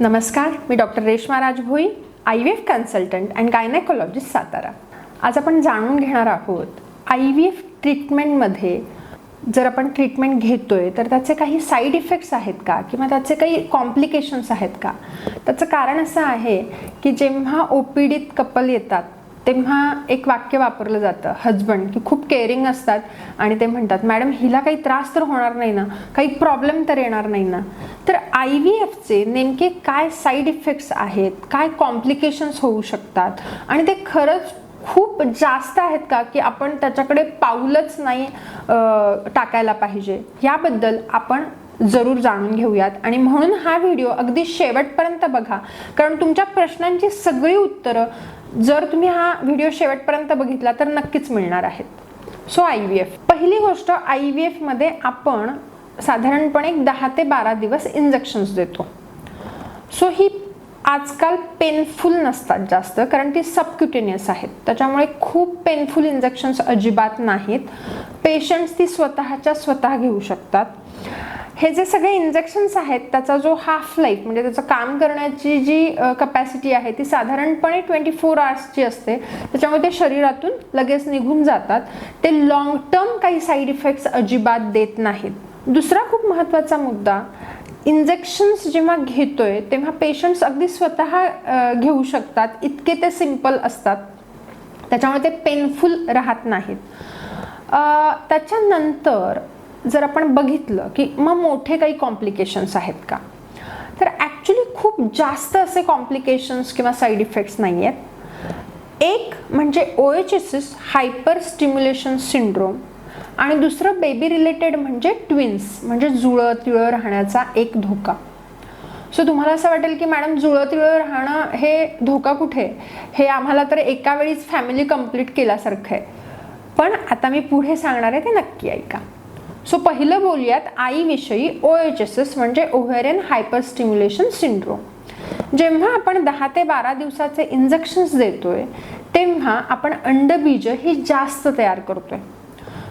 नमस्कार, मी doctor Reshma Rajbhoi, IVF consultant and gynaecologist Satara. आज आपण जाणून घेणार आहोत IVF ट्रीटमेंटमध्ये जर आपण ट्रीटमेंट घेतोय तर त्याचे काही साईड इफेक्ट्स आहेत का किंवा त्याचे काही कॉम्प्लिकेशन्स आहेत का. त्याचं कारण असं आहे की जेव्हा OPDत कपल येतात तेव्हा एक वाक्य वापरलं जातं हजबंड की खूप केअरिंग असतात आणि ते म्हणतात मॅडम हिला काही त्रास तर होणार नाही ना, काही प्रॉब्लेम तर येणार नाही ना. तर IVFचे नेमके काय साईड इफेक्ट्स आहेत, काय कॉम्प्लिकेशन्स होऊ शकतात आणि ते खरंच खूप जास्त आहेत का की आपण त्याच्याकडे पाऊलच नाही टाकायला पाहिजे, याबद्दल आपण जरूर जाणून घेऊयात. आणि म्हणून हा व्हिडिओ अगदी शेवटपर्यंत बघा, कारण तुमच्या प्रश्नांची सगळी उत्तरं जर तुम्ही हा व्हिडिओ शेवटपर्यंत बघितला तर नक्कीच मिळणार आहेत. सो IVF, पहिली गोष्ट, IVF मध्ये आपण साधारणपणे 10 ते 12 दिवस इंजेक्शन्स देतो. सो ही आजकाल पेनफुल नसतात जास्त, कारण ती सबक्युटेनियस आहेत, त्याच्यामुळे खूप पेनफुल इंजेक्शन्स अजिबात नाहीत. पेशंट्स ती स्वतः घेऊ शकतात. हे जे सगळे इंजेक्शन्स आहेत त्याचा जो हाफ लाईफ म्हणजे त्याचं काम करण्याची जी कपॅसिटी आहे ती साधारणपणे 24 आवर्सची असते, त्याच्यामुळे ते शरीरातून लगेच निघून जातात. ते लॉंग टर्म काही साईड इफेक्ट्स अजिबात देत नाहीत. दुसरा खूप महत्त्वाचा मुद्दा, इंजेक्शन्स जेव्हा घेतोय तेव्हा पेशंट्स अगदी स्वतः घेऊ शकतात, इतके ते सिंपल असतात, त्याच्यामुळे ते पेनफुल राहत नाहीत. त्याच्यानंतर जर आपण बघितलं की मग मोठे काही कॉम्प्लिकेशन्स आहेत का, तर ॲक्च्युली खूप जास्त असे कॉम्प्लिकेशन्स किंवा साईड इफेक्ट्स नाही आहेत. एक म्हणजे OHSS हायपर स्टिम्युलेशन सिंड्रोम आणि दुसरं बेबी रिलेटेड म्हणजे ट्विन्स म्हणजे जुळं तिळं राहण्याचा एक धोका. सो तुम्हाला असं वाटेल की मॅडम जुळं तिळं राहणं हे धोका कुठे, हे आम्हाला तर एका वेळीच फॅमिली कंप्लीट केल्यासारखं आहे. पण आता मी पुढे सांगणार आहे ते नक्की ऐका. सो पहिलं बोलूयात आईविषयी OHSS म्हणजे ओव्हेरियन हायपर स्टिम्युलेशन सिंड्रोम. जेव्हा आपण 10 ते 12 दिवसाचे इंजेक्शन्स देतोय तेव्हा आपण अंडबीज ही जास्त तयार करतोय.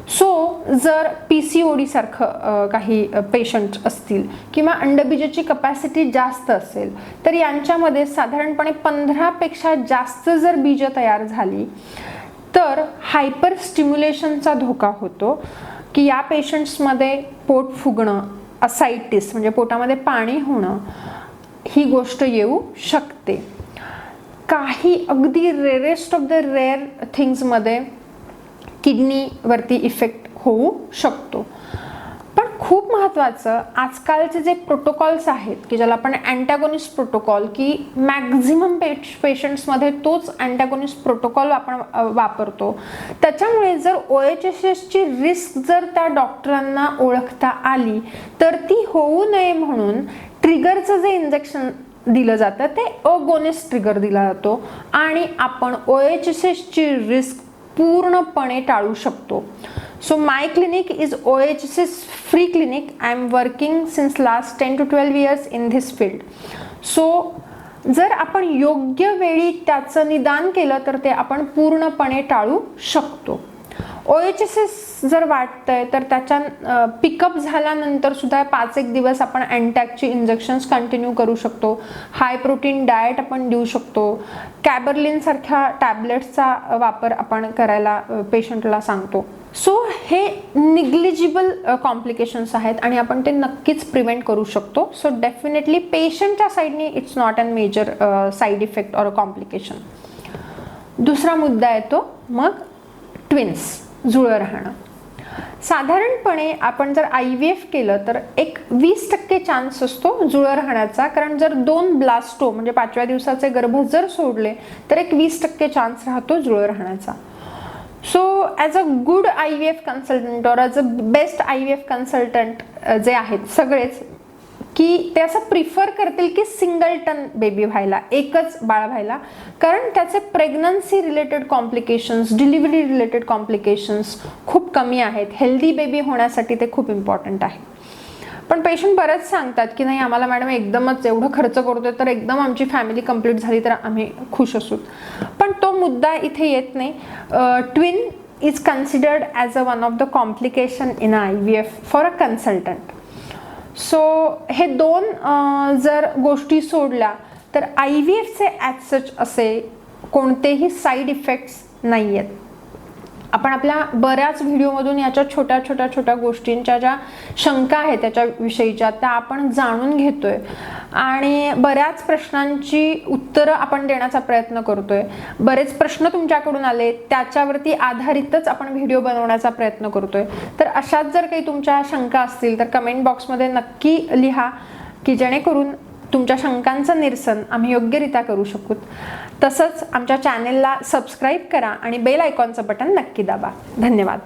सो जर PCOD सारखं काही पेशंट असतील किंवा अंडबीजाची कपॅसिटी जास्त असेल तर यांच्यामध्ये साधारणपणे 15 पेक्षा जास्त जर बीज तयार झाली तर हायपर स्टिम्युलेशनचा धोका होतो की या पेशंट्समध्ये पोट फुगणं, असाइटिस म्हणजे पोटामध्ये पाणी होणं ही गोष्ट येऊ शकते. काही अगदी रेअरेस्ट ऑफ द रेअर थिंग्समध्ये किडनीवरती इफेक्ट होऊ शकतो. पण खूप महत्त्वाचं, आजकालचे जे प्रोटोकॉल्स आहेत की ज्याला आपण अँटॅगोनिस्ट प्रोटोकॉल की मॅक्झिमम पेशंट्समध्ये तोच अँटॅगोनिस्ट प्रोटोकॉल आपण वापरतो, त्याच्यामुळे जर OHSSची रिस्क जर त्या डॉक्टरांना ओळखता आली तर ती होऊ नये म्हणून ट्रिगरचं जे इंजेक्शन दिलं जातं ते अगोनिस्ट ट्रिगर दिला जातो आणि आपण OHSSची रिस्क पूर्णपणे टाळू शकतो. So my clinic is OHSS free clinic. I am working since last 10 to 12 years in this field. So जर आपण योग्य वेळी त्याचं निदान केलं तर ते आपण पूर्णपणे टाळू शकतो. OHSS जर वाटतंय तर त्याच्या पिकअप झाल्यानंतर सुद्धा 5-1 दिवस आपण अँटॅकची इंजेक्शन्स कंटिन्यू करू शकतो. हाय प्रोटीन डाएट आपण देऊ शकतो. कॅबरलिन सारख्या टॅबलेट्सचा वापर आपण करायला पेशंटला सांगतो. सो हे निग्लिजिबल कॉम्प्लिकेशन्स आहेत आणि आपण ते नक्कीच प्रिव्हेंट करू शकतो. सो डेफिनेटली पेशंटच्या साईडनी it's not an major side effect or complication. दुसरा मुद्दा येतो मग ट्विन्स, जुळं राहणं. साधारणपणे आपण जर IVF केलं तर एक 20% चान्स असतो जुळं राहण्याचा, कारण जर 2 ब्लास्टो म्हणजे 5व्या दिवसाचे गर्भ जर सोडले तर एक 20% चान्स राहतो जुळं राहण्याचा. So as a good IVF consultant और as a best IVF consultant जे आहेत सगळेच की ते असं प्रिफर करतील की सिंगलटन बेबी व्हायला, एकच बाळ व्हायला, कारण त्याचे pregnancy related complications, delivery related complications खूप कमी आहेत. हेल्दी बेबी होण्यासाठी ते खूप इम्पॉर्टंट आहे. पण पेशंट बरेच सांगतात की नाही आम्हाला मॅडम एकदमच एवढं खर्च करतोय तर एकदम आमची फॅमिली कंप्लीट झाली तर आम्ही खुश असू. पण तो मुद्दा इथे येत नाही. Twin is considered as a one of the complication in IVF for a consultant. So हे दोन जर गोष्टी सोडल्या तर IVFचे ॲज सच असे कोणतेही साईड इफेक्ट्स नाही आहेत. आपण आपल्या बऱ्याच व्हिडिओमधून याच्या छोट्या गोष्टींच्या ज्या शंका आहेत त्याच्याविषयीच्या त्या आपण जाणून घेतोय आणि बऱ्याच प्रश्नांची उत्तरं आपण देण्याचा प्रयत्न करतोय. बरेच प्रश्न तुमच्याकडून आले त्याच्यावरती आधारितच आपण व्हिडिओ बनवण्याचा प्रयत्न करतोय. तर अशाच जर काही तुमच्या शंका असतील तर कमेंट बॉक्समध्ये नक्की लिहा की जेणेकरून तुमच्या शंकांचं निरसन आम्ही योग्यरित्या करू शकू. तसंच आमच्या चॅनेलला सबस्क्राईब करा आणि बेल आयकॉनचं बटन नक्की दाबा. धन्यवाद.